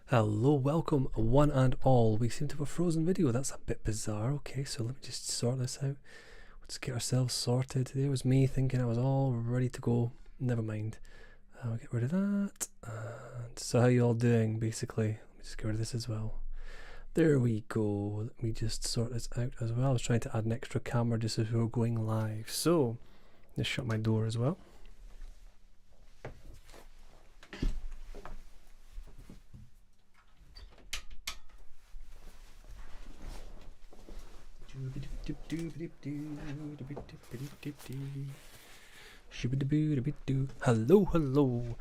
Hello, welcome one and all. We seem to have a frozen video. That's a bit bizarre. Okay, so let me just sort this out. Let's get ourselves sorted. There was me thinking I was all ready to go. Never mind. I'll get rid of that. And so how you all doing, basically? Let me just get rid of this as well. There we go. Let me just sort this out as well. I was trying to add an extra camera just as we were going live. So, just shut my door as well. Hello.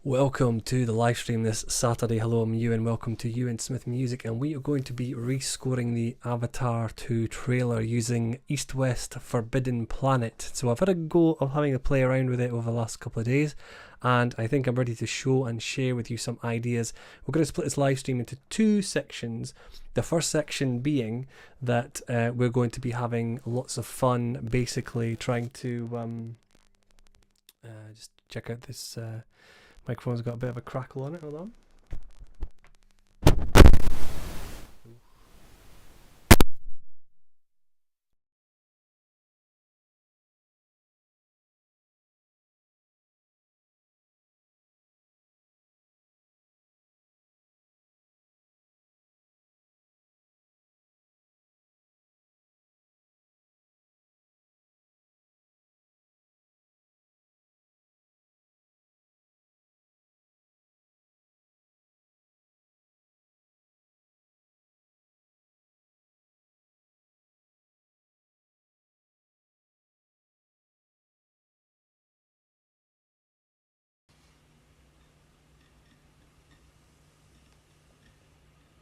Welcome to the live stream this Saturday. Hello, I'm Euan. Welcome to Euan Smith Music, and we are going to be rescoring the Avatar 2 trailer using East West Forbidden Planet. So I've had a go of having a play around with it over the last couple of days, and I think I'm ready to show and share with you some ideas. We're going to split this live stream into two sections. The first section being that we're going to be having lots of fun, basically trying to just check out this microphone's got a bit of a crackle on it. Hold on.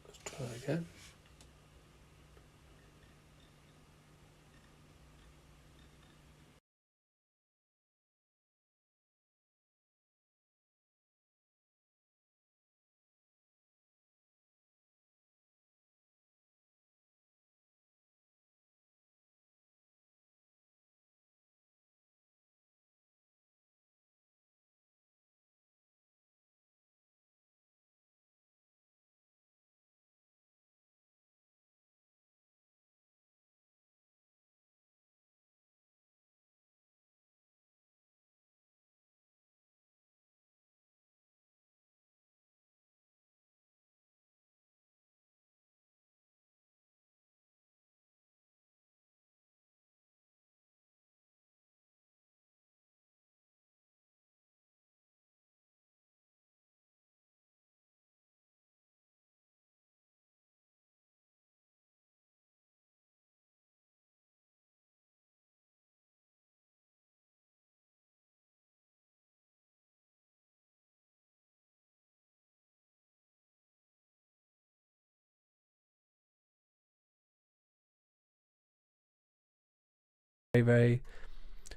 Let's try that again.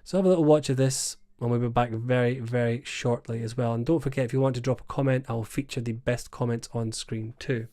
So have a little watch of this, and we'll be back very shortly as well. And don't forget, if you want to drop a comment, I will feature the best comments on screen too.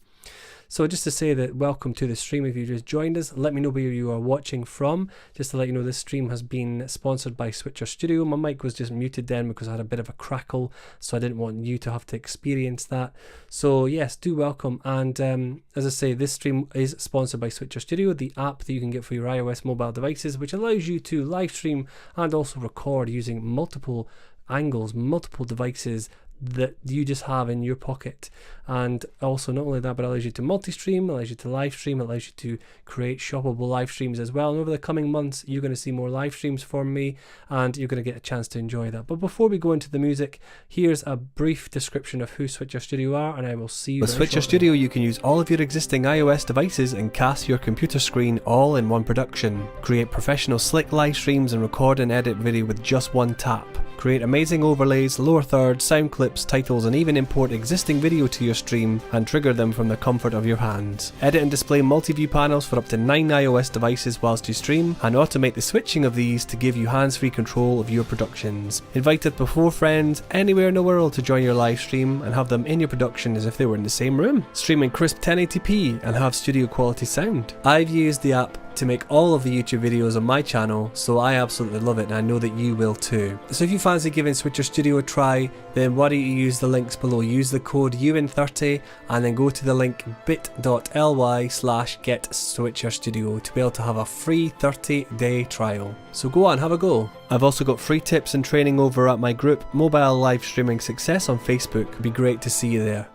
So just to say that welcome to the stream. If you just joined us, let me know where you are watching from. Just to let you know, this stream has been sponsored by Switcher Studio. My mic was just muted then because I had a bit of a crackle, so I didn't want you to have to experience that. So yes, do welcome. And as I say, this stream is sponsored by Switcher Studio, the app that you can get for your iOS mobile devices, which allows you to live stream and also record using multiple angles, multiple devices that you just have in your pocket. And also, not only that, but it allows you to multi-stream, allows you to live stream, allows you to create shoppable live streams as well. And over the coming months, you're going to see more live streams from me, and you're going to get a chance to enjoy that. But before we go into the music, here's a brief description of who Switcher Studio are, and I will see you with Switcher Studio. You can use all of your existing iOS devices and cast your computer screen all in one production. Create professional slick live streams and record and edit video with just one tap. Create amazing overlays, lower thirds, sound clips, titles, and even import existing video to your stream and trigger them from the comfort of your hands. Edit and display multi-view panels for up to 9 iOS devices whilst you stream, and automate the switching of these to give you hands-free control of your productions. Invite up to 4 friends anywhere in the world to join your live stream and have them in your production as if they were in the same room. Stream in crisp 1080p and have studio quality sound. I've used the app to make all of the YouTube videos on my channel, so I absolutely love it and I know that you will too. So if you fancy giving Switcher Studio a try, then why don't you use the links below. Use the code Euan30 and then go to the link bit.ly/getswitcherstudio to be able to have a free 30-day trial. So go on, have a go. I've also got free tips and training over at my group Mobile Live Streaming Success on Facebook. It'd be great to see you there.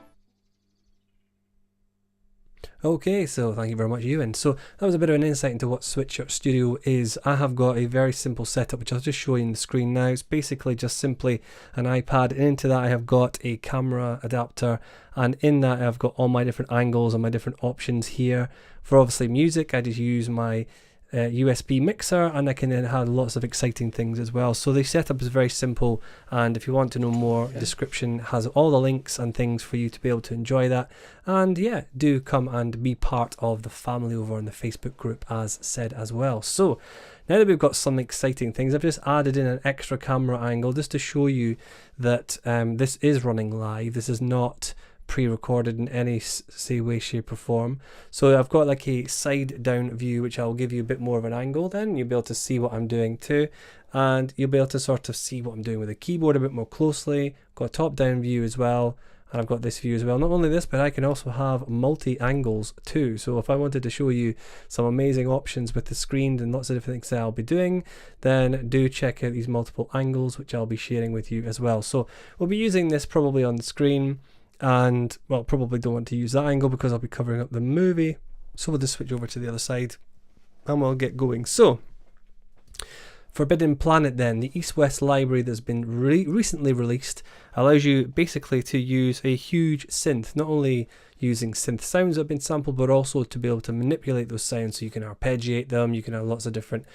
Okay, so thank you very much, Euan. So that was a bit of an insight into what Switcher Studio is. I have got a very simple setup, which I'll just show you on the screen now. It's basically just simply an iPad, and into that I have got a camera adapter, and in that I've got all my different angles and my different options here. For obviously music, I just use my USB mixer, and I can then have lots of exciting things as well. So the setup is very simple, and if you want to know more, description has all the links and things for you to be able to enjoy that. And yeah, do come and be part of the family over on the Facebook group as said as well. So now that we've got some exciting things, I've just added in an extra camera angle just to show you that this is running live. This is not pre-recorded in any way, shape or form. So I've got like a side down view, which I'll give you a bit more of an angle, then you'll be able to see what I'm doing too, and you'll be able to sort of see what I'm doing with the keyboard a bit more closely. Got a top down view as well, and I've got this view as well. Not only this, but I can also have multi angles too. So if I wanted to show you some amazing options with the screen and lots of different things that I'll be doing, then do check out these multiple angles, which I'll be sharing with you as well. So we'll be using this probably on the screen, and well, probably don't want to use that angle because I'll be covering up the movie. So we'll just switch over to the other side and we'll get going. So Forbidden Planet then, the East-West library that's been recently released, allows you basically to use a huge synth, not only using synth sounds that have been sampled, but also to be able to manipulate those sounds. So you can arpeggiate them, you can have lots of different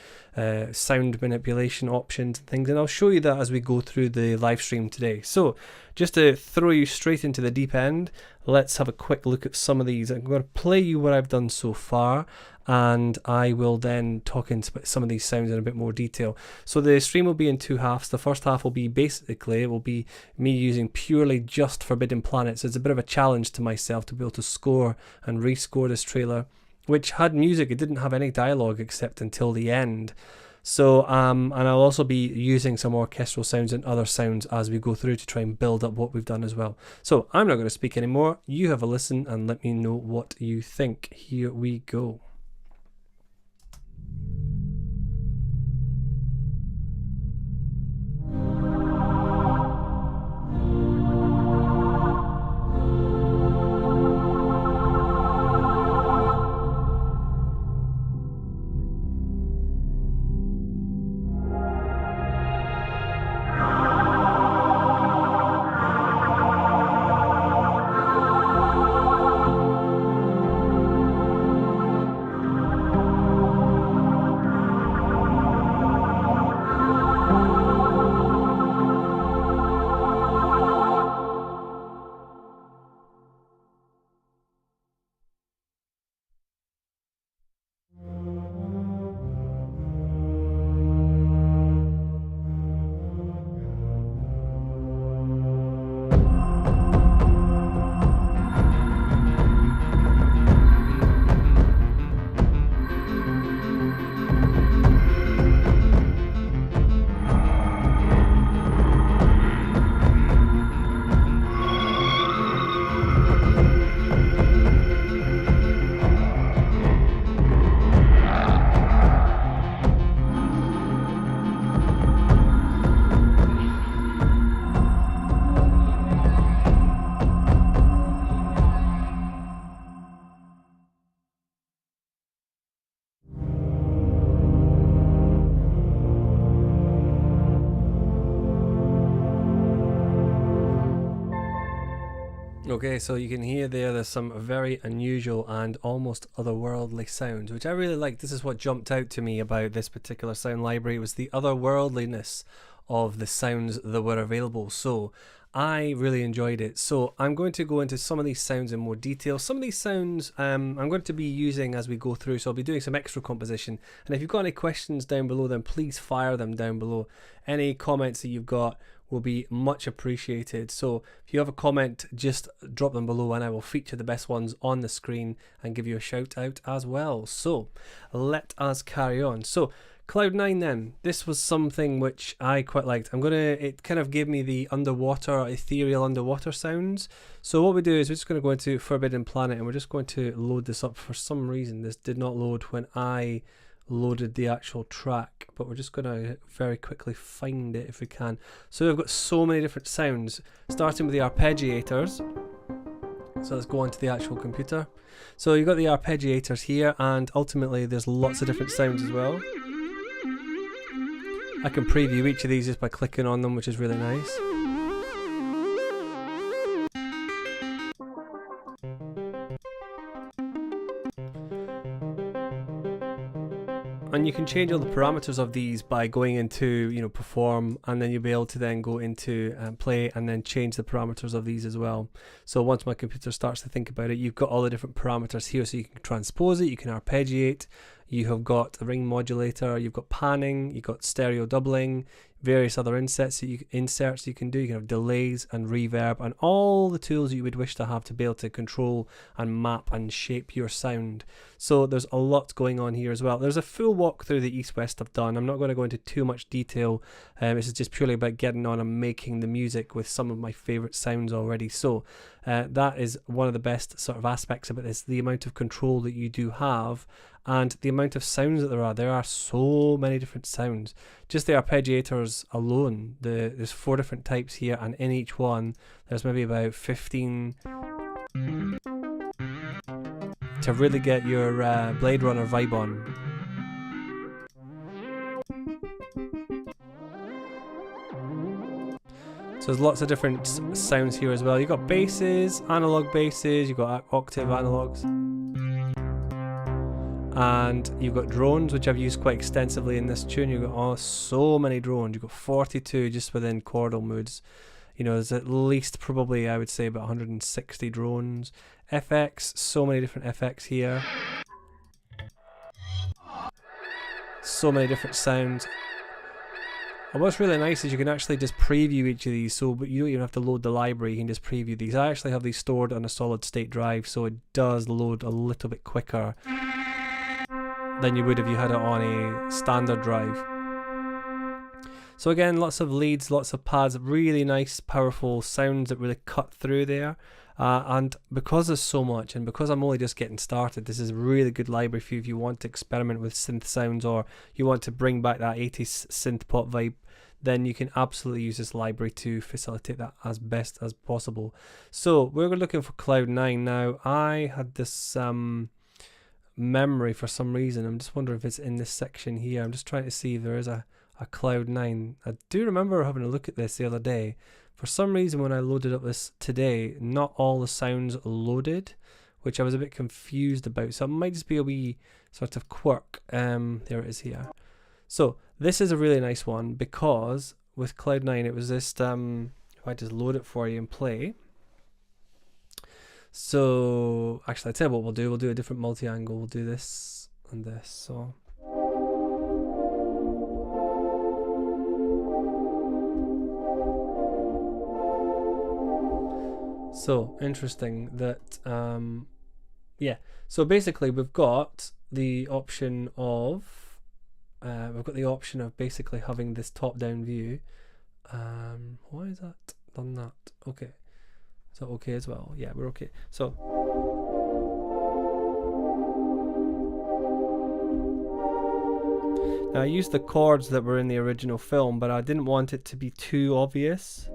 sound manipulation options and things, and I'll show you that as we go through the live stream today. So just to throw you straight into the deep end, let's have a quick look at some of these. I'm going to play you what I've done so far, and I will then talk into some of these sounds in a bit more detail. So the stream will be in two halves. The first half will be basically, it will be me using purely just Forbidden Planet. So it's a bit of a challenge to myself to be able to score and rescore this trailer, which had music. It didn't have any dialogue except until the end. So and I'll also be using some orchestral sounds and other sounds as we go through to try and build up what we've done as well. So I'm not going to speak anymore. You have a listen and let me know what you think. Here we go. Okay, so you can hear there's some very unusual and almost otherworldly sounds, which I really like. This is what jumped out to me about this particular sound library, was the otherworldliness of the sounds that were available. So I really enjoyed it. So I'm going to go into some of these sounds in more detail. Some of these sounds I'm going to be using as we go through, so I'll be doing some extra composition. And if you've got any questions down below, then please fire them down below. Any comments that you've got will be much appreciated. So if you have a comment, just drop them below and I will feature the best ones on the screen and give you a shout out as well. So let us carry on. So Cloud9 then, this was something which I quite liked. It kind of gave me the underwater, ethereal underwater sounds. So what we do is we're just going to go into Forbidden Planet and we're just going to load this up. For some reason this did not load when I loaded the actual track, but we're just going to very quickly find it if we can. So we've got so many different sounds, starting with the arpeggiators. So let's go on to the actual computer. So you've got the arpeggiators here, and ultimately there's lots of different sounds as well. I can preview each of these just by clicking on them, which is really nice. And you can change all the parameters of these by going into, you know, perform, and then you'll be able to then go into play and then change the parameters of these as well. So once my computer starts to think about it, you've got all the different parameters here, so you can transpose it, you can arpeggiate, you have got a ring modulator, you've got panning, you've got stereo doubling, various other inserts you can do. You can have delays and reverb and all the tools you would wish to have to be able to control and map and shape your sound. So there's a lot going on here as well. There's a full walk through the East-West I've done. I'm not going to go into too much detail. This is just purely about getting on and making the music with some of my favorite sounds already. So that is one of the best sort of aspects about this, the amount of control that you do have and the amount of sounds that there are. There are so many different sounds. Just the arpeggiators alone, there's 4 different types here, and in each one there's maybe about 15 to really get your Blade Runner vibe on. So there's lots of different sounds here as well. You've got basses, analog basses, you've got octave analogs, and you've got drones, which I've used quite extensively in this tune. You've got so many drones. You've got 42 just within chordal moods. You know, there's at least probably, I would say, about 160 drones. FX, so many different FX here. So many different sounds. And what's really nice is you can actually just preview each of these, so but you don't even have to load the library, you can just preview these. I actually have these stored on a solid state drive, so it does load a little bit quicker than you would if you had it on a standard drive. So again, lots of leads, lots of pads, really nice powerful sounds that really cut through there. And because there's so much, and because I'm only just getting started, this is a really good library for you if you want to experiment with synth sounds, or you want to bring back that 80s synth pop vibe. Then you can absolutely use this library to facilitate that as best as possible. So we're looking for Cloud9 now. I had this memory for some reason. I'm just wondering if it's in this section here. I'm just trying to see if there is a Cloud9. I do remember having a look at this the other day. For some reason when I loaded up this today, not all the sounds loaded, which I was a bit confused about. So it might just be a wee sort of quirk. There it is here. So this is a really nice one because with Cloud9 it was this, if I just load it for you and play. So actually, I'll tell you what we'll do a different multi-angle. We'll do this and this. So interesting that yeah, so basically we've got the option of basically having this top-down view. Why is that done that? Okay, is that okay as well? Yeah, we're okay. So now I used the chords that were in the original film, but I didn't want it to be too obvious.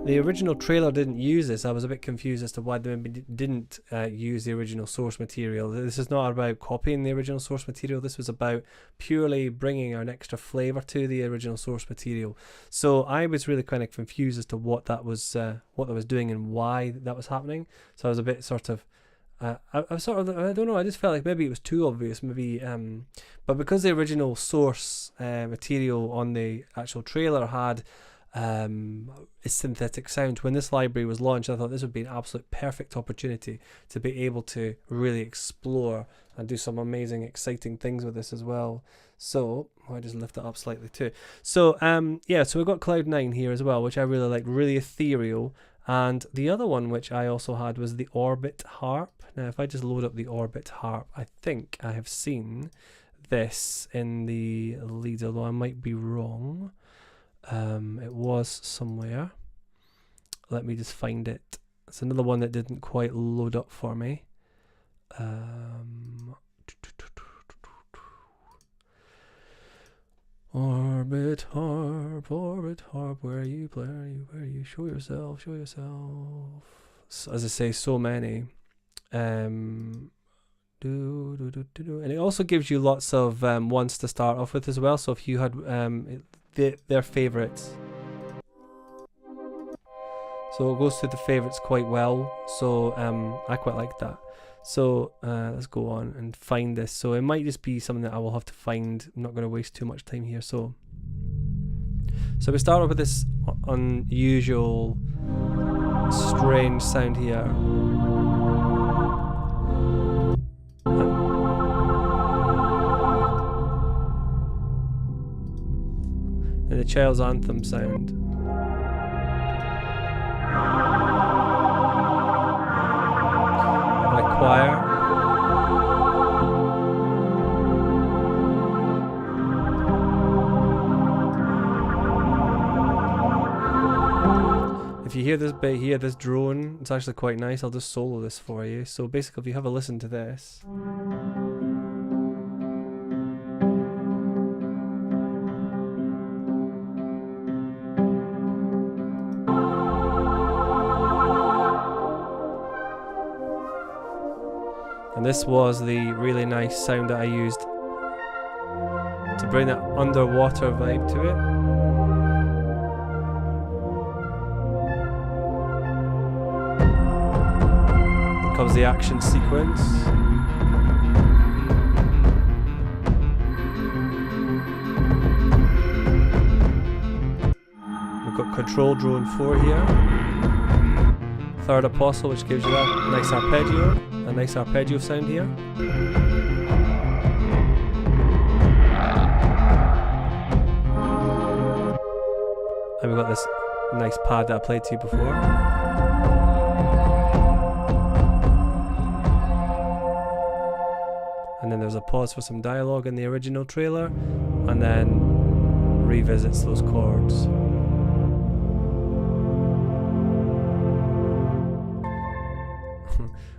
The original trailer didn't use this. I was a bit confused as to why they didn't use the original source material. This is not about copying the original source material. This was about purely bringing an extra flavour to the original source material. So I was really kind of confused as to what that was doing and why that was happening. So I was a bit sort of, I don't know. I just felt like maybe it was too obvious. Maybe, but because the original source material on the actual trailer had synthetic sounds. When this library was launched, I thought this would be an absolute perfect opportunity to be able to really explore and do some amazing, exciting things with this as well. So I'll just lift it up slightly too. So yeah, so we've got Cloud9 here as well, which I really like, really ethereal. And the other one which I also had was the Orbit Harp. Now if I just load up the Orbit Harp, I think I have seen this in the lead, although I might be wrong. It was somewhere. Let me just find it. It's another one that didn't quite load up for me. Orbit Harp, where are you, player? Where are you? Show yourself, show yourself. So, as I say, so many. And it also gives you lots of ones to start off with as well. So if you had their favourites, so it goes through the favourites quite well. So I quite like that. So let's go on and find this. So it might just be something that I will have to find. I'm not going to waste too much time here. So we start off with this unusual, strange sound here. And the child's anthem sound. And a choir. If you hear this bit here, this drone, it's actually quite nice. I'll just solo this for you. So basically, if you have a listen to this. And this was the really nice sound that I used to bring that underwater vibe to it. Here comes the action sequence. We've got Control Drone 4 here. Third Apostle, which gives you that nice arpeggio. A nice arpeggio sound here. And we've got this nice pad that I played to you before. And then there's a pause for some dialogue in the original trailer, and then revisits those chords.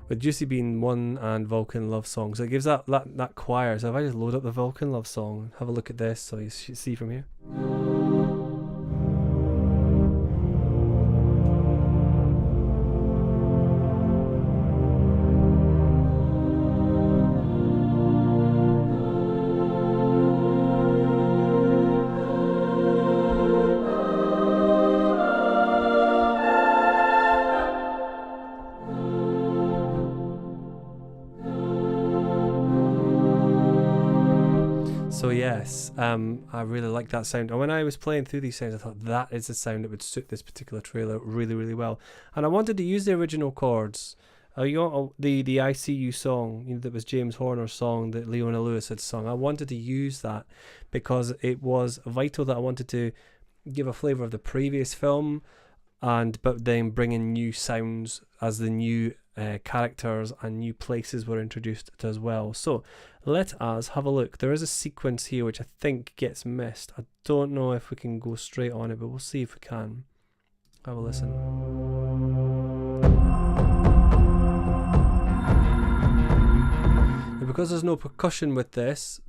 With Juicy Bean 1 and Vulcan Love Song. So it gives that choir. So if I just load up the Vulcan Love Song, have a look at this so you see from here. So yes, I really like that sound. And when I was playing through these sounds, I thought that is the sound that would suit this particular trailer really, really well. And I wanted to use the original chords. The ICU song, that was James Horner's song that Leona Lewis had sung. I wanted to use that because it was vital that I wanted to give a flavour of the previous film, but then bring in new sounds as the new characters and new places were introduced as well. So let us have a look. There is a sequence here which I think gets missed. I don't know if we can go straight on it, but we'll see if we can. Have a listen. Now, because there's no percussion with this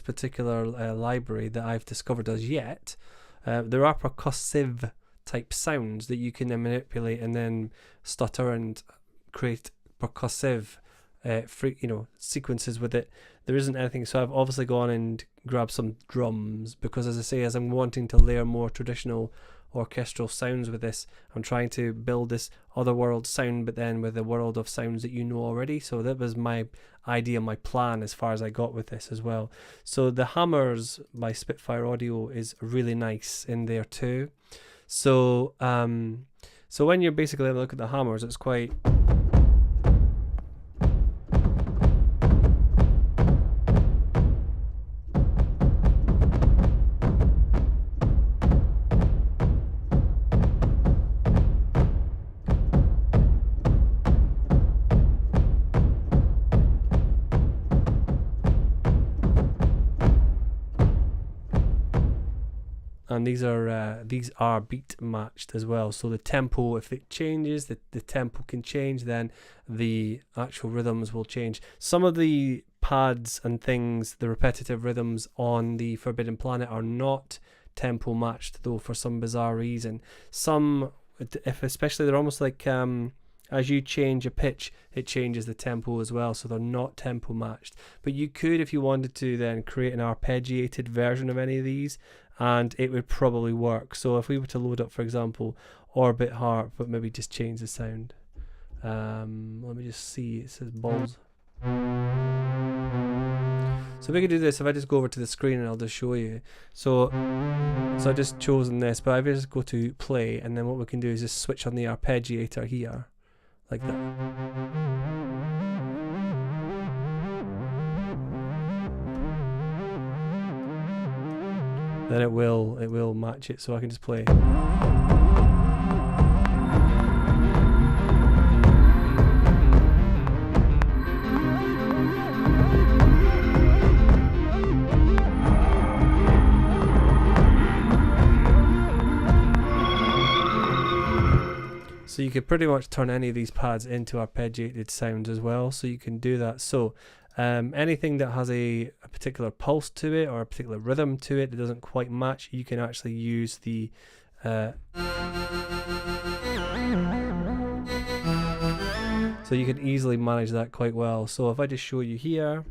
particular library that I've discovered as yet, there are percussive type sounds that you can manipulate and then stutter and create percussive sequences with it. There isn't anything, so I've obviously gone and grabbed some drums because, as I say, as I'm wanting to layer more traditional orchestral sounds with this. I'm trying to build this other world sound, but then with a world of sounds that you know already. So that was my idea, my plan as far as I got with this as well. So the hammers by Spitfire Audio is really nice in there too. So so when you're basically having a look at the hammers, it's quite... And these are beat matched as well. So the tempo, if it changes, the tempo can change, then the actual rhythms will change. Some of the pads and things, the repetitive rhythms on the Forbidden Planet are not tempo matched though, for some bizarre reason. Some, if especially, they're almost like as you change a pitch, it changes the tempo as well, so they're not tempo matched. But you could, if you wanted to, then create an arpeggiated version of any of these, and it would probably work. So if we were to load up, for example, Orbit Harp, but maybe just change the sound. Let me just see, it says balls. So we could do this, if I just go over to the screen and I'll just show you. So I've just chosen this, but I just go to play, and then what we can do is just switch on the arpeggiator here, like that. Then it will match it, so I can just play. So you could pretty much turn any of these pads into arpeggiated sounds as well, so you can do that. So anything that has a particular pulse to it or a particular rhythm to it that doesn't quite match, you can actually use the so you can easily manage that quite well. So if I just show you here,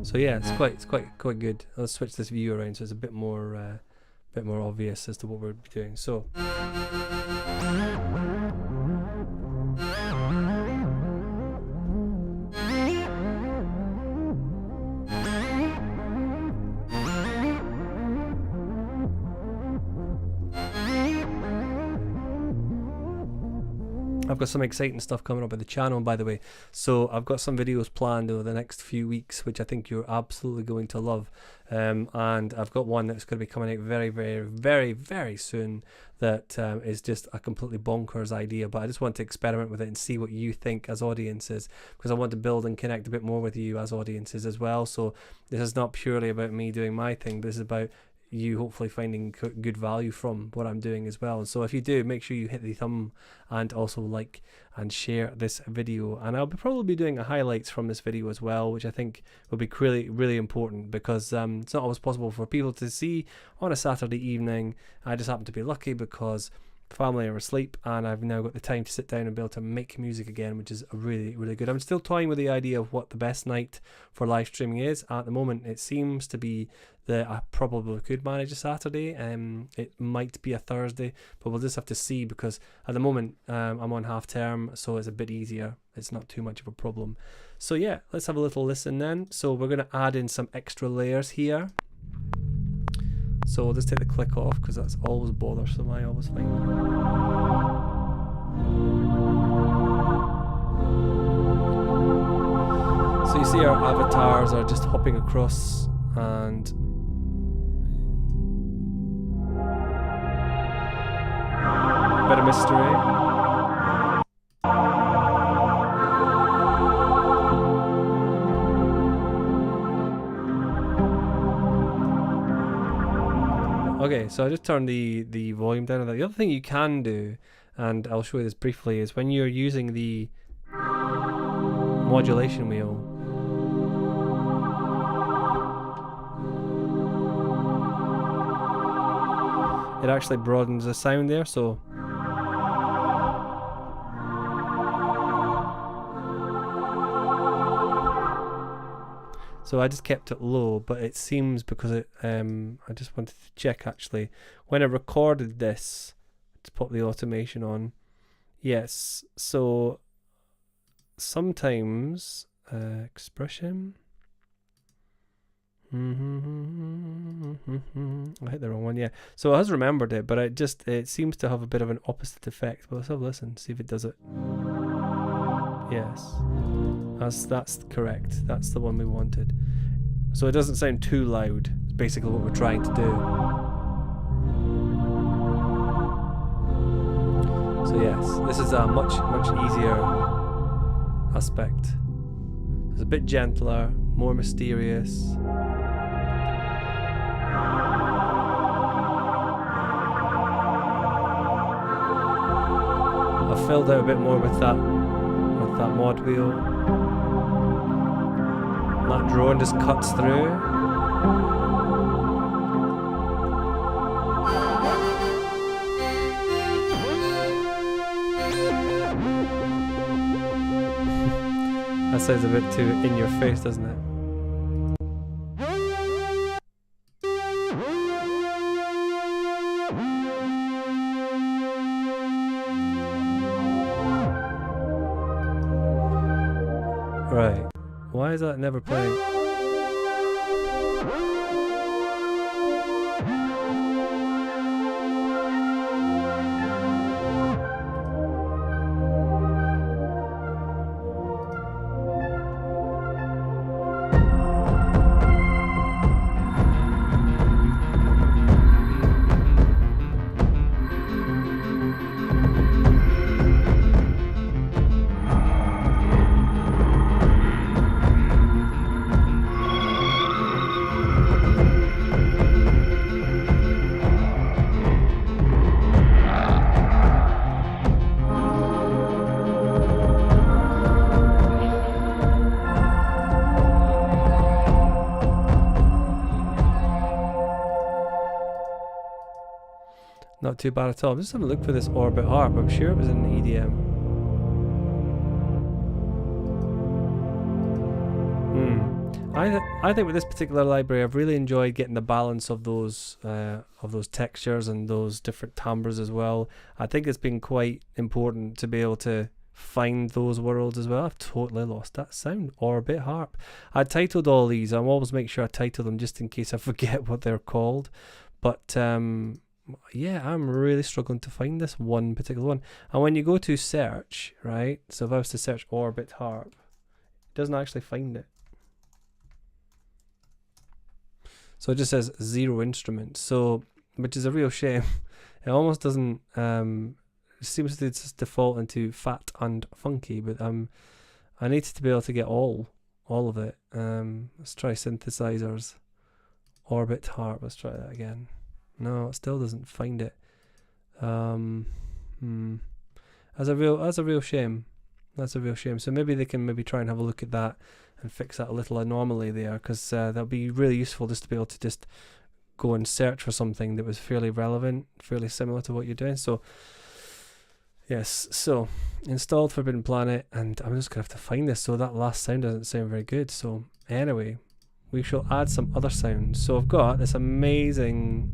so yeah, it's quite good. Let's switch this view around so it's a bit more obvious as to what we're doing. So I've got some exciting stuff coming up with the channel, by the way. So I've got some videos planned over the next few weeks, which I think you're absolutely going to love. And I've got one that's going to be coming out very, very, very, very soon that is just a completely bonkers idea. But I just want to experiment with it and see what you think as audiences, because I want to build and connect a bit more with you as audiences as well. So this is not purely about me doing my thing. This is about you hopefully finding good value from what I'm doing as well. So if you do, make sure you hit the thumb and also like and share this video. And I'll probably be doing a highlights from this video as well, which I think will be really, really important, because it's not always possible for people to see on a Saturday evening. I just happen to be lucky because family are asleep and I've now got the time to sit down and be able to make music again, which is really, really good. I'm still toying with the idea of what the best night for live streaming is. At the moment it seems to be that I probably could manage a Saturday. It might be a Thursday, but we'll just have to see, because at the moment I'm on half term, so it's a bit easier. It's not too much of a problem. So yeah, let's have a little listen then. So we're going to add in some extra layers here. So we'll just take the click off, because that's always bothersome, I always find. So you see our avatars are just hopping across, and a bit of mystery. Okay, so I just turned the volume down on that. The other thing you can do, and I'll show you this briefly, is when you're using the modulation wheel, it actually broadens the sound there, so I just kept it low, but it seems because it I just wanted to check actually when I recorded this to put the automation on. Yes, so sometimes expression. I hit the wrong one, yeah. So it has remembered it, but it seems to have a bit of an opposite effect. But let's have a listen, see if it does it. Yes. That's correct. That's the one we wanted. So it doesn't sound too loud. It's basically what we're trying to do. So yes, this is a much easier aspect. It's a bit gentler, more mysterious. I filled out a bit more with that mod wheel. That drone just cuts through. That sounds a bit too in your face, doesn't it? Right. Why is that never playing? Not too bad at all. I'm just having a look for this orbit harp. I'm sure it was in the EDM. I think with this particular library, I've really enjoyed getting the balance of those textures and those different timbres as well. I think it's been quite important to be able to find those worlds as well. I've totally lost that sound. Orbit harp. I titled all these. I'm always make sure I title them just in case I forget what they're called. But yeah, I'm really struggling to find this one particular one. And when you go to search, right, so if I was to search orbit harp, it doesn't actually find it. So it just says 0 instruments, so which is a real shame. It almost doesn't it seems to just default into fat and funky, but I need to be able to get all of it. Let's try synthesizers. Orbit harp, let's try that again. No, it still doesn't find it. That's a real shame. That's a real shame. So maybe they can try and have a look at that and fix that little anomaly there, because that'll be really useful just to be able to just go and search for something that was fairly relevant, fairly similar to what you're doing. So yes, so installed Forbidden Planet, and I'm just gonna have to find this. So that last sound doesn't sound very good. So anyway, we shall add some other sounds. So I've got this amazing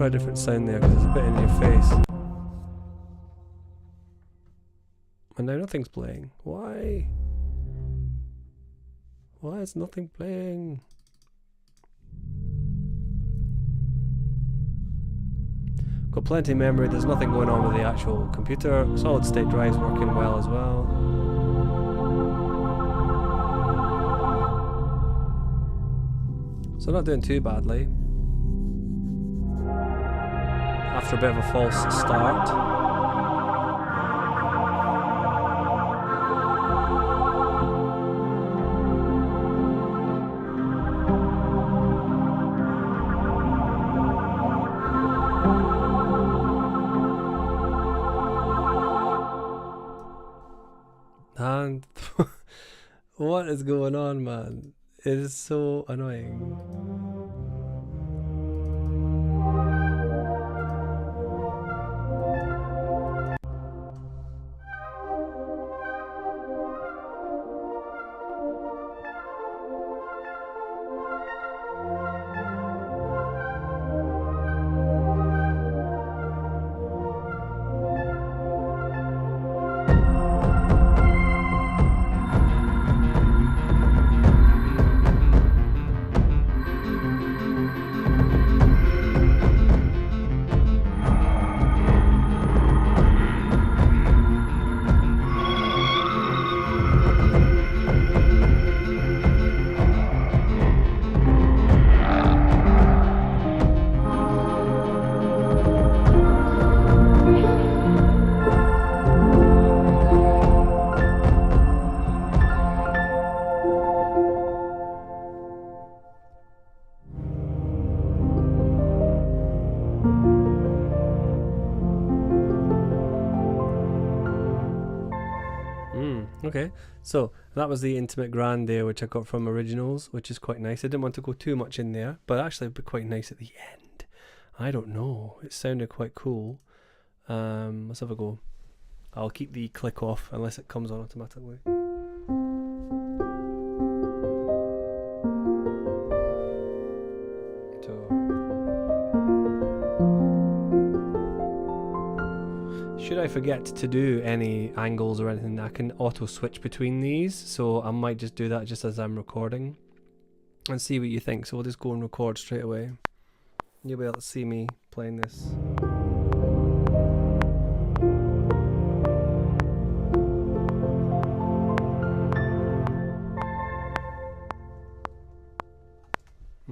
try a different sound there because it's a bit in your face. And now nothing's playing. Why? Why is nothing playing? Got plenty of memory, there's nothing going on with the actual computer. Solid state drive's working well as well. So not doing too badly. After a bit of a false start. And what is going on, man? It is so annoying. Okay, so that was the Intimate Grand there, which I got from Originals, which is quite nice. I didn't want to go too much in there, but actually it'd be quite nice at the end. I don't know, it sounded quite cool. Let's have a go. I'll keep the click off unless it comes on automatically. Should I forget to do any angles or anything, I can auto switch between these, so I might just do that just as I'm recording and see what you think. So we'll just go and record straight away. You'll be able to see me playing this.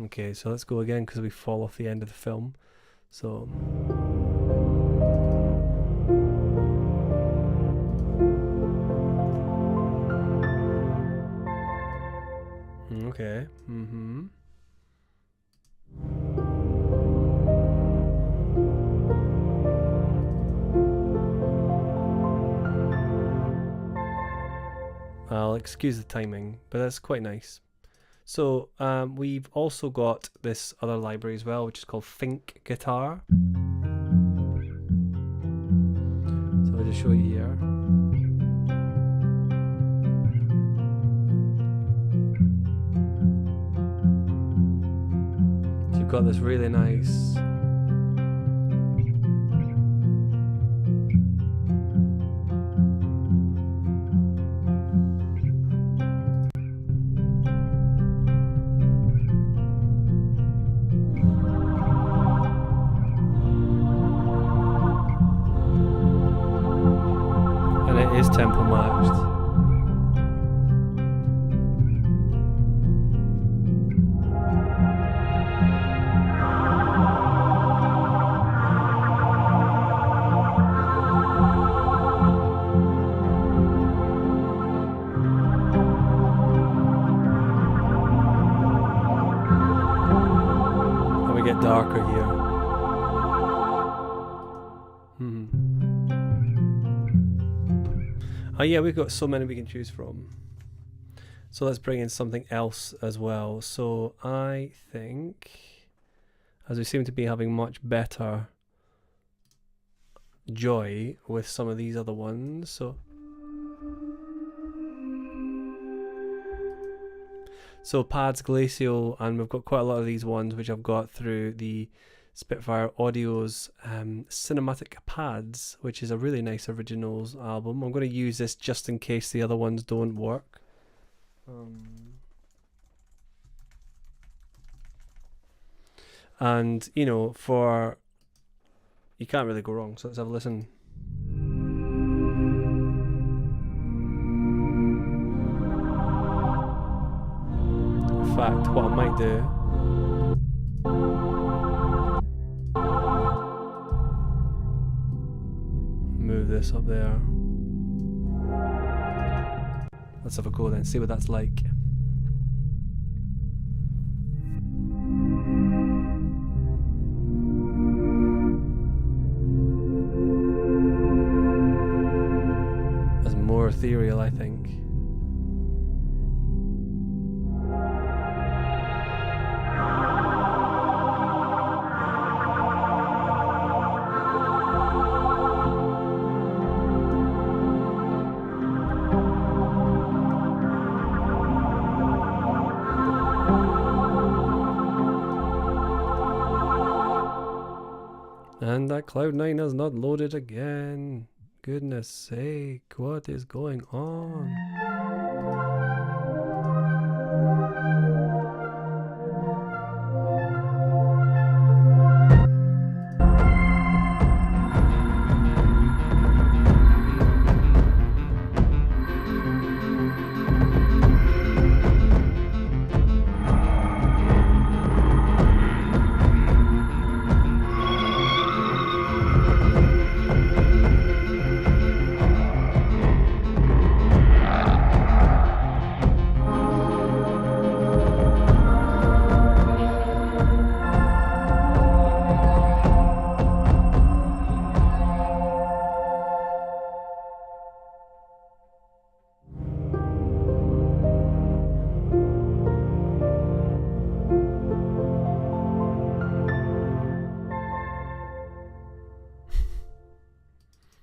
Okay, so let's go again because we fall off the end of the film. So okay. I'll excuse the timing, but that's quite nice. So we've also got this other library as well, which is called Think Guitar. So I'll just show you here. So you've got this really nice is tempo matched. And we get darker here. Oh yeah, we've got so many we can choose from. So let's bring in something else as well. So I think, as we seem to be having much better joy with some of these other ones, so Pads Glacial, and we've got quite a lot of these ones which I've got through the Spitfire Audio's Cinematic Pads, which is a really nice originals album. I'm going to use this just in case the other ones don't work. And, you know, you can't really go wrong, so let's have a listen. In fact, what I might do, move this up there. Let's have a go then, see what that's like. That's more ethereal, I think. And that Cloud9 has not loaded again. Goodness sake, what is going on?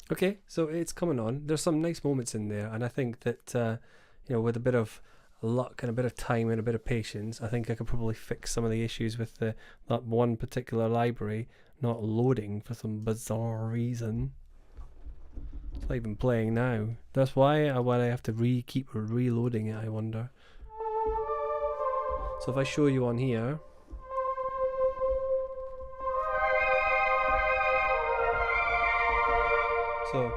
Okay, so it's coming on. There's some nice moments in there, and I think that you know, with a bit of luck and a bit of time and a bit of patience, I think I could probably fix some of the issues with that one particular library not loading for some bizarre reason. It's not even playing now. That's why I have to keep reloading it, I wonder. So if I show you on here, so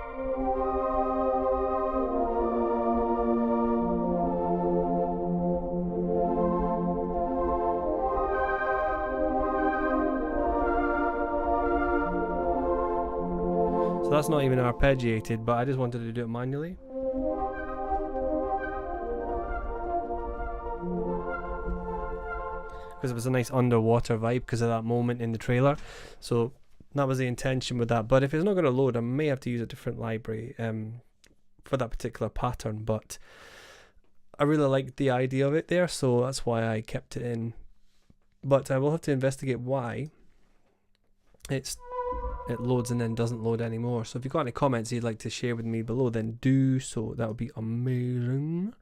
that's not even arpeggiated, but I just wanted to do it manually. Because it was a nice underwater vibe because of that moment in the trailer. So that was the intention with that. But if it's not going to load, I may have to use a different library for that particular pattern. But I really liked the idea of it there, so that's why I kept it in. But I will have to investigate why it loads and then doesn't load anymore. So if you've got any comments you'd like to share with me below, then do so. That would be amazing.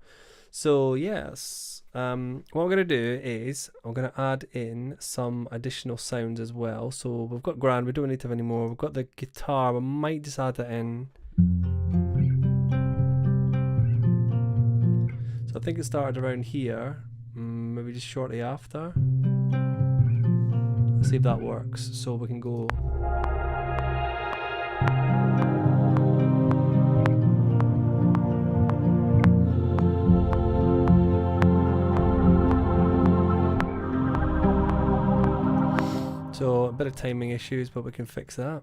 So yes, what I'm going to do is I'm going to add in some additional sounds as well. So we've got grand, we don't need to have any more. We've got the guitar, we might just add that in. So I think it started around here, maybe just shortly after. Let's see if that works. So we can go. So a bit of timing issues, but we can fix that.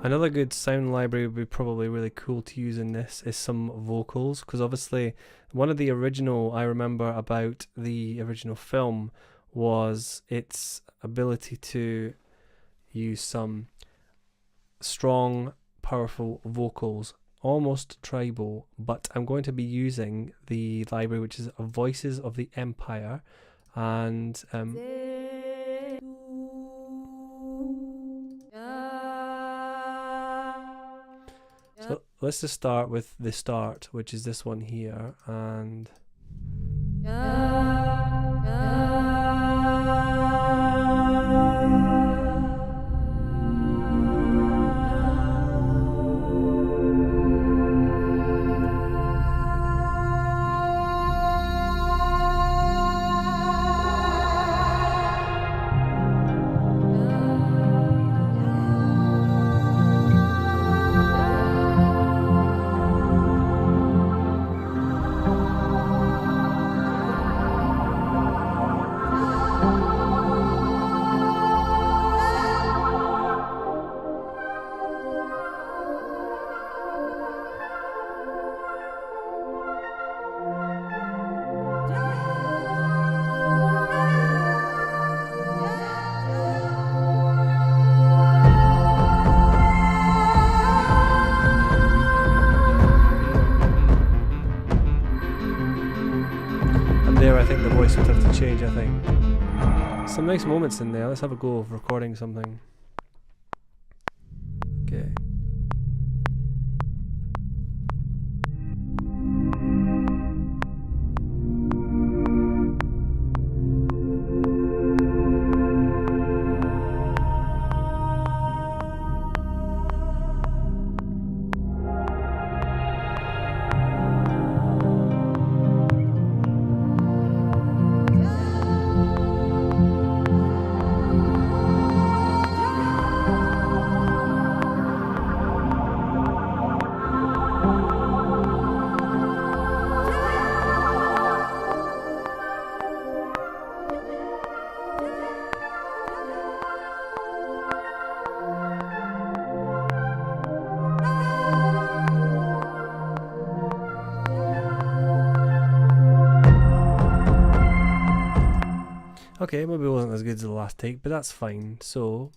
Another good sound library would be probably really cool to use in this is some vocals, because obviously one of the original I remember about the original film was its ability to use some strong, powerful vocals, almost tribal, but I'm going to be using the library which is Voices of the Empire, And so let's just start with the start, which is this one here, and there I think the voice would have to change, I think. Some nice moments in there. Let's have a go of recording something. Okay. Okay, maybe it wasn't as good as the last take, but that's fine. So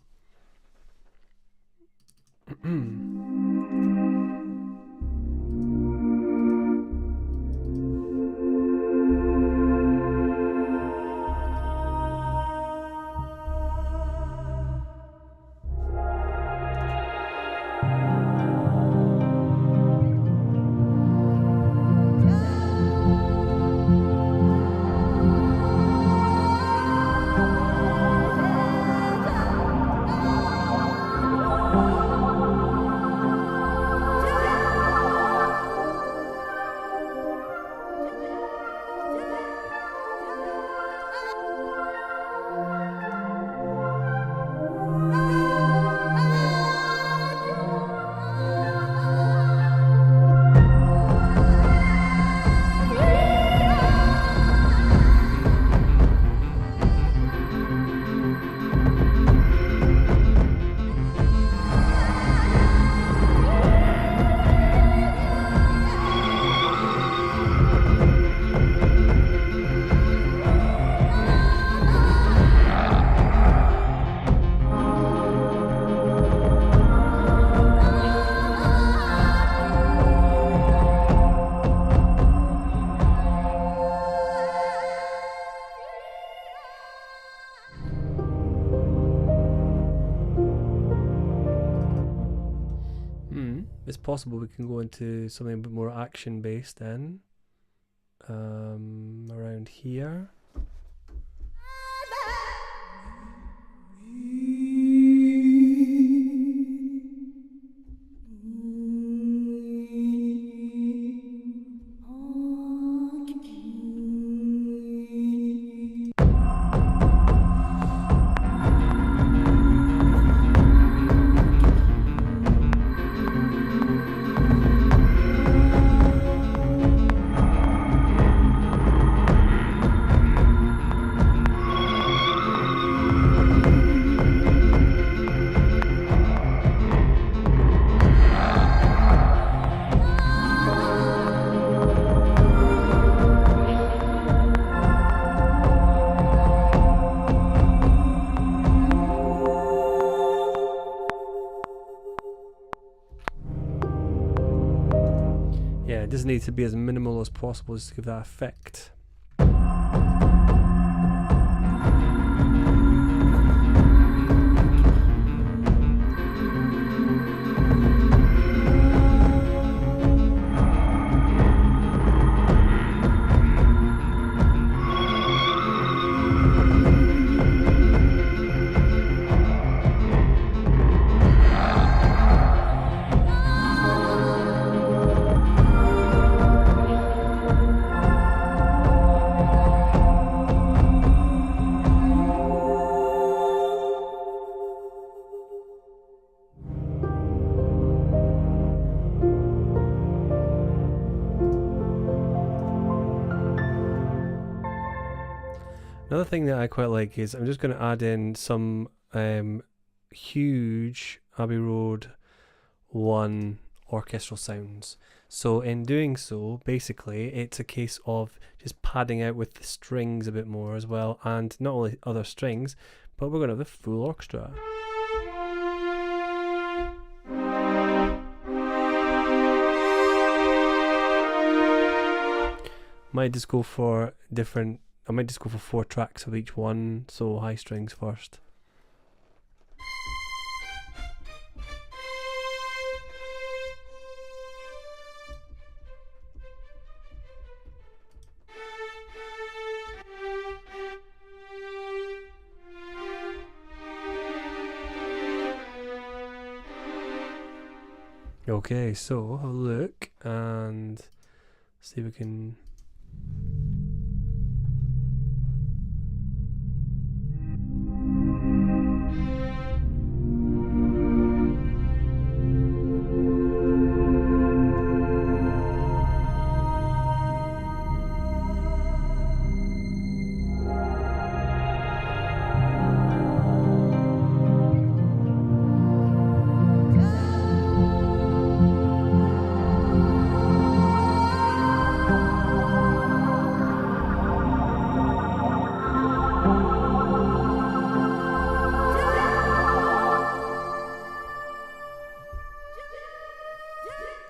it's possible we can go into something a bit more action based then. Around here. It doesn't need to be as minimal as possible just to give that effect. Another thing that I quite like is I'm just going to add in some huge Abbey Road 1 orchestral sounds. So in doing so, basically it's a case of just padding out with the strings a bit more as well, and not only other strings, but we're going to have the full orchestra. Might just go for different, I might just go for 4 tracks of each one, so high strings first. Okay, so have a look and see if we can.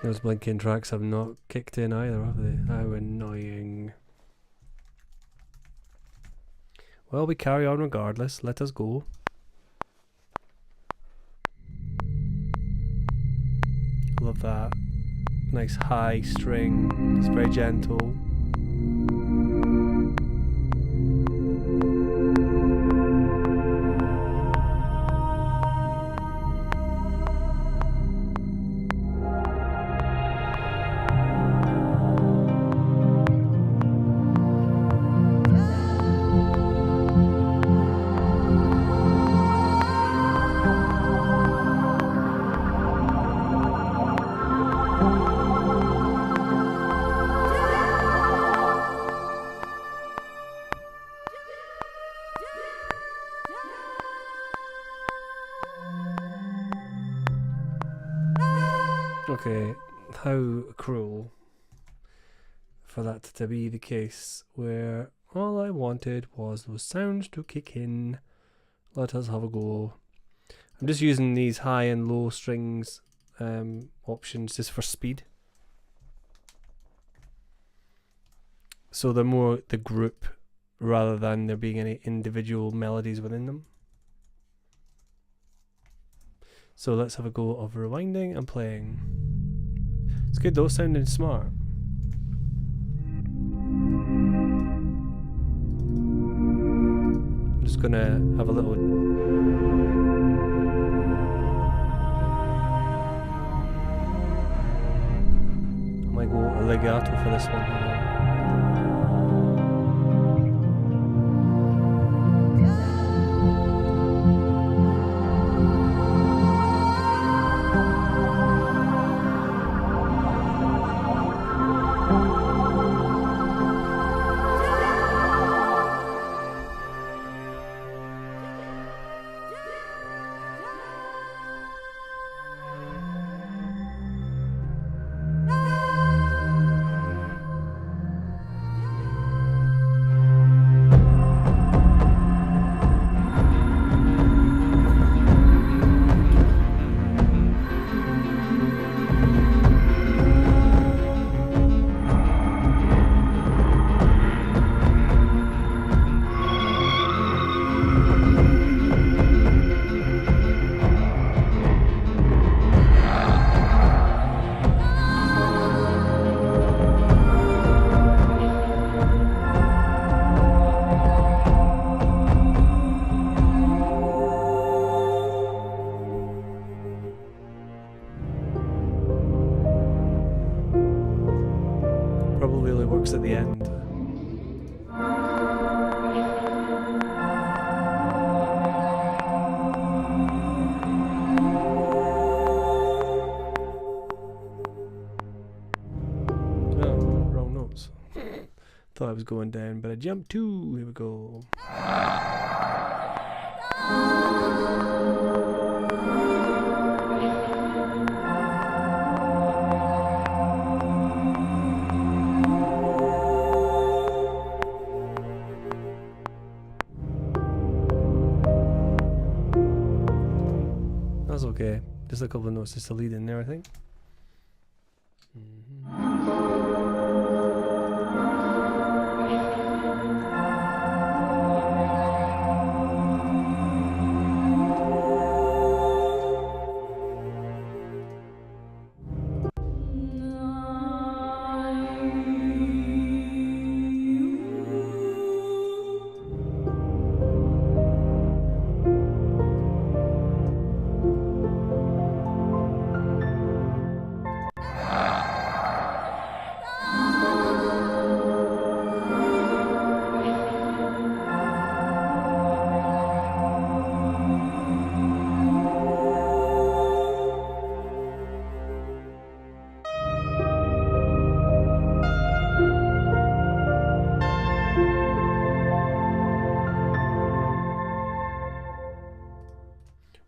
Those blinking tracks have not kicked in either, have they? How annoying. Well, we carry on regardless. Let us go. Love that. Nice high string. It's very gentle. Okay, how cruel for that to be the case, where all I wanted was those sounds to kick in. Let us have a go. I'm just using these high and low strings options just for speed. So they're more the group rather than there being any individual melodies within them. So let's have a go of rewinding and playing. It's good though, sounding smart. I'm just gonna have a little. I might go a legato for this one. Probably only works at the end. Oh, wrong notes. Thought I was going down, but I jumped too. Here we go. That's okay. Just a couple of notes just to lead in there, I think.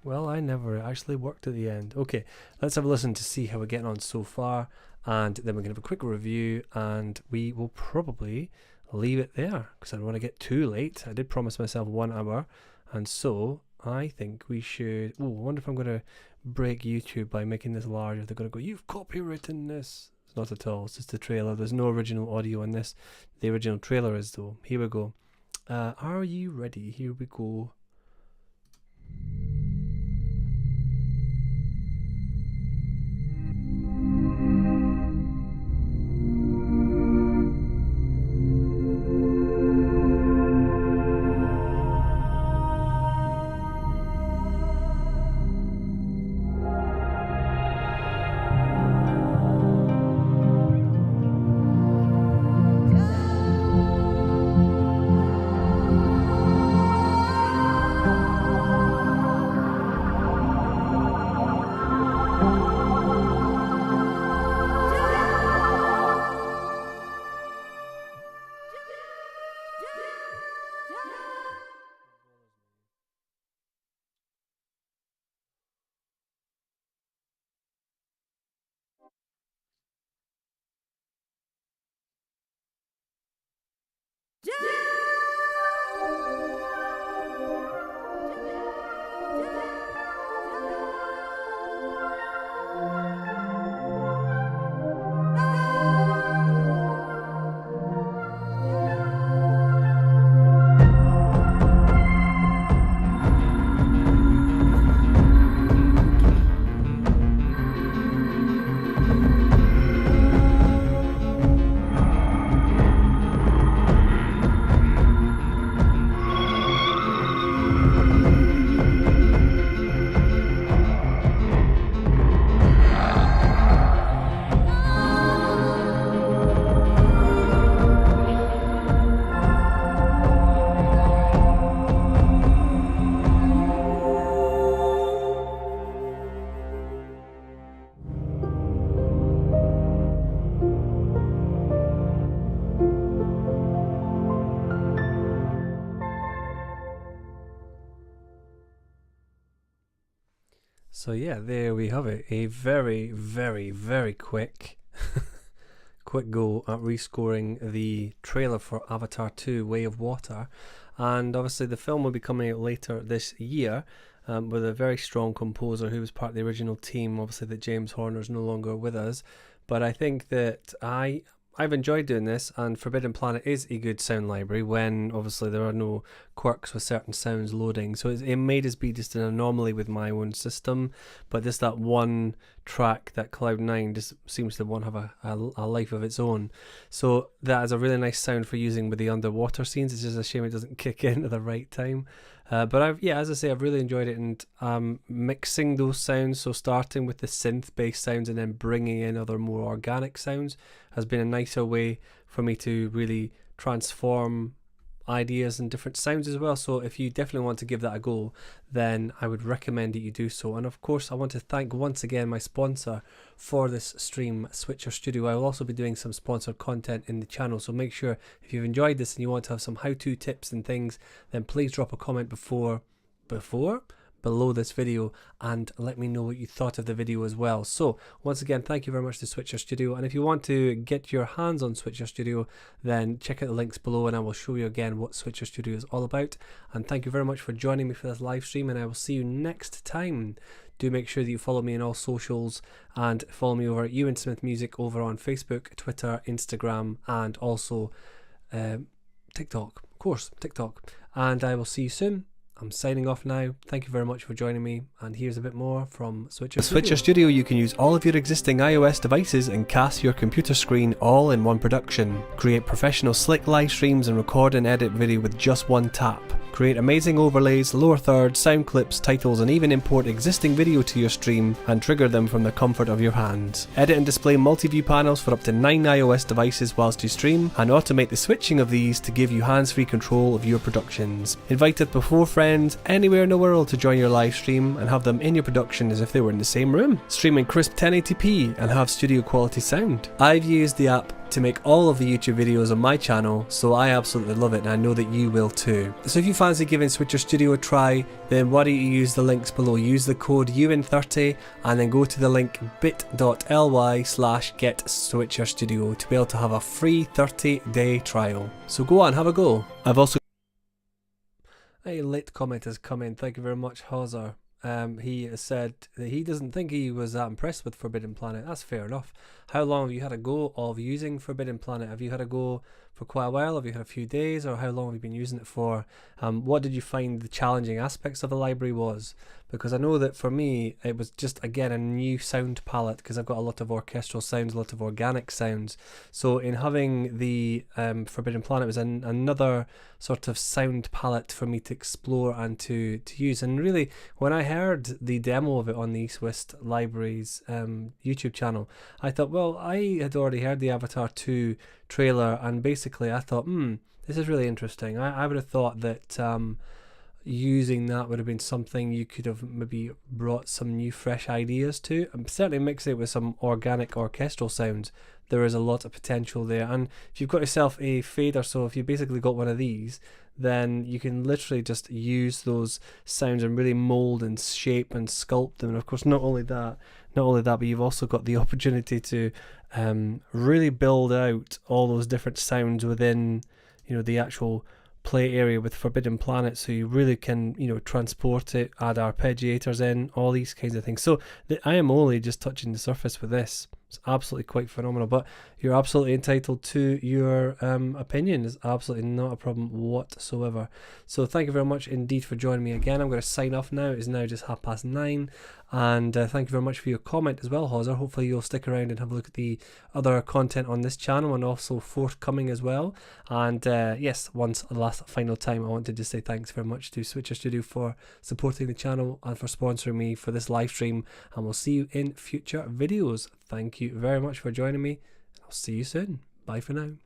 Well, I never actually worked at the end. Okay, let's have a listen to see how we're getting on so far, and then we're going to have a quick review, and we will probably leave it there because I don't want to get too late. I did promise myself 1 hour, and so I think we should... Oh, I wonder if I'm going to break YouTube by making this larger. They're going to go, "You've copywritten this." It's not at all. It's just a trailer. There's no original audio in this. The original trailer is, though. Here we go. Are you ready? Here we go. So yeah, there we have it. A very, very, very quick go at rescoring the trailer for Avatar 2 Way of Water. And obviously the film will be coming out later this year with a very strong composer who was part of the original team. Obviously that James Horner's no longer with us. But I think that I've enjoyed doing this, and Forbidden Planet is a good sound library when obviously there are no quirks with certain sounds loading. So it may just be just an anomaly with my own system, but just that one track, that Cloud9, just seems to want to have a life of its own. So that is a really nice sound for using with the underwater scenes. It's just a shame it doesn't kick in at the right time. But as I say, I've really enjoyed it, and mixing those sounds, so starting with the synth-based sounds and then bringing in other more organic sounds has been a nicer way for me to really transform ideas and different sounds as well. So if you definitely want to give that a go, then I would recommend that you do so. And of course, I want to thank once again my sponsor for this stream, Switcher Studio. I will also be doing some sponsored content in the channel, so make sure if you've enjoyed this and you want to have some how-to tips and things, then please drop a comment below this video and let me know what you thought of the video as well. So once again, thank you very much to Switcher Studio, and if you want to get your hands on Switcher Studio, then check out the links below and I will show you again what Switcher Studio is all about. And thank you very much for joining me for this live stream, and I will see you next time. Do make sure that you follow me on all socials and follow me over at Euan Smith Music over on Facebook, Twitter, Instagram, and also TikTok, of course, TikTok. And I will see you soon. I'm signing off now. Thank you very much for joining me, and here's a bit more from Switcher Studio. Switcher Studio, you can use all of your existing iOS devices and cast your computer screen all in one production. Create professional slick live streams and record and edit video with just one tap. Create amazing overlays, lower thirds, sound clips, titles, and even import existing video to your stream and trigger them from the comfort of your hands. Edit and display multi-view panels for up to 9 iOS devices whilst you stream, and automate the switching of these to give you hands-free control of your productions. Invite up to 4 friends anywhere in the world to join your live stream and have them in your production as if they were in the same room. Stream in crisp 1080p and have studio quality sound. I've used the app to make all of the YouTube videos on my channel, so I absolutely love it, and I know that you will too. So if you fancy giving Switcher Studio a try, then why don't you use the links below. Use the code Euan30 and then go to the link bit.ly/GetSwitcherStudio to be able to have a free 30-day trial. So go on, have a go. I've also... A late comment has come in. Thank you very much, Hazar. He has said that he doesn't think he was that impressed with Forbidden Planet. That's fair enough. How long have you had a go of using Forbidden Planet? Have you had a go for quite a while? Have you had a few days, or how long have you been using it for? What did you find the challenging aspects of the library was? Because I know that for me it was just, again, a new sound palette, because I've got a lot of orchestral sounds, a lot of organic sounds. So in having the Forbidden Planet was another sort of sound palette for me to explore and to use. And really, when I heard the demo of it on the East West Libraries YouTube channel, I thought, well, I had already heard the Avatar 2 trailer, and basically I thought, this is really interesting. I would have thought that using that would have been something you could have maybe brought some new fresh ideas to, and certainly mix it with some organic orchestral sounds. There is a lot of potential there, and if you've got yourself a fader, so if you basically got one of these, then you can literally just use those sounds and really mold and shape and sculpt them. And of course, not only that, but you've also got the opportunity to really build out all those different sounds within, the actual play area with Forbidden Planet, so you really can transport it, add arpeggiators in, all these kinds of things. So I am only just touching the surface with this. It's absolutely quite phenomenal, but you're absolutely entitled to your opinion. It's absolutely not a problem whatsoever. So thank you very much indeed for joining me again. I'm going to sign off now. It's now just 9:30, and thank you very much for your comment as well, Hauser. Hopefully you'll stick around and have a look at the other content on this channel and also forthcoming as well. And yes, final time, I wanted to say thanks very much to Switcher Studio for supporting the channel and for sponsoring me for this live stream, and we'll see you in future videos. Thank you very much for joining me. I'll see you soon. Bye for now.